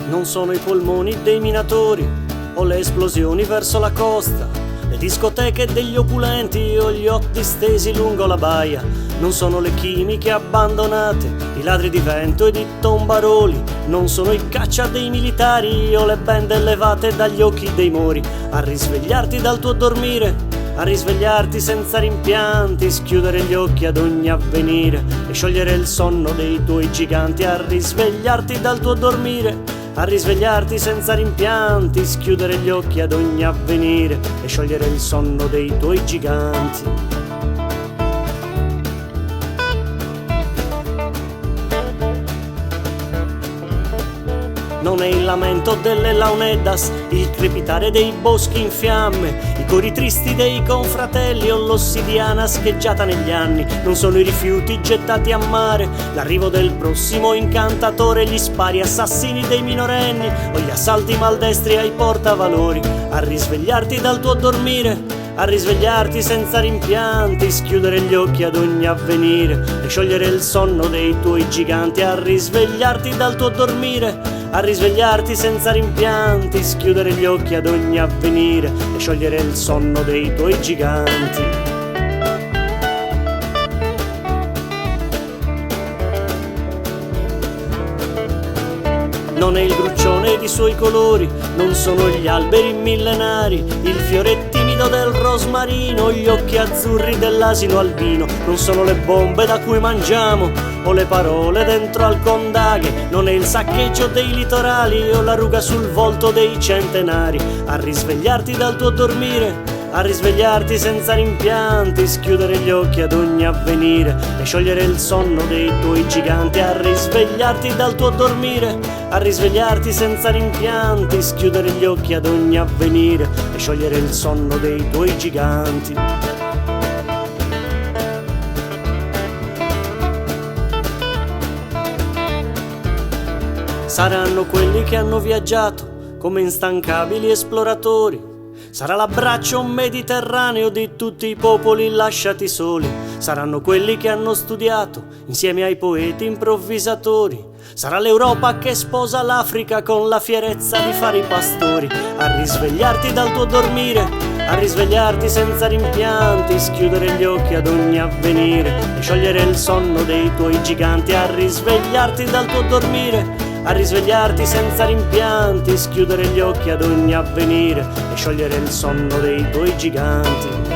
Non sono i polmoni dei minatori o le esplosioni verso la costa, le discoteche degli opulenti o gli yacht distesi lungo la baia. Non sono le chimiche abbandonate, i ladri di vento ed i tombaroli. Non sono i caccia dei militari o le bende elevate dagli occhi dei mori. A risvegliarti dal tuo dormire, a risvegliarti senza rimpianti, schiudere gli occhi ad ogni avvenire e sciogliere il sonno dei tuoi giganti. A risvegliarti dal tuo dormire, a risvegliarti senza rimpianti, schiudere gli occhi ad ogni avvenire e sciogliere il sonno dei tuoi giganti. Non è il lamento delle launeddas, il crepitare dei boschi in fiamme, i cori tristi dei confratelli o l'ossidiana scheggiata negli anni. Non sono i rifiuti gettati a mare, l'arrivo del prossimo incantatore, gli spari assassini dei minorenni o gli assalti maldestri ai portavalori. A risvegliarti dal tuo dormire, a risvegliarti senza rimpianti, schiudere gli occhi ad ogni avvenire e sciogliere il sonno dei tuoi giganti. A risvegliarti dal tuo dormire, a risvegliarti senza rimpianti, schiudere gli occhi ad ogni avvenire e sciogliere il sonno dei tuoi giganti. Non è il gruccione ed i suoi colori, non sono gli alberi millenari, il fiore timido del rosmarino, gli occhi azzurri dell'asino albino. Non sono le bombe da cui mangiamo o le parole dentro al condaghe, non è il saccheggio dei litorali o la ruga sul volto dei centenari. A risvegliarti dal tuo dormire, a risvegliarti senza rimpianti, schiudere gli occhi ad ogni avvenire e sciogliere il sonno dei tuoi giganti. A risvegliarti dal tuo dormire, a risvegliarti senza rimpianti, schiudere gli occhi ad ogni avvenire e sciogliere il sonno dei tuoi giganti. Saranno quelli che hanno viaggiato come instancabili esploratori. Sarà l'abbraccio mediterraneo di tutti i popoli lasciati soli. Saranno quelli che hanno studiato insieme ai poeti improvvisatori. Sarà l'Europa che sposa l'Africa con la fierezza di fare i pastori. A risvegliarti dal tuo dormire, a risvegliarti senza rimpianti, schiudere gli occhi ad ogni avvenire e sciogliere il sonno dei tuoi giganti. A risvegliarti dal tuo dormire, a risvegliarti senza rimpianti, schiudere gli occhi ad ogni avvenire e sciogliere il sonno dei tuoi giganti.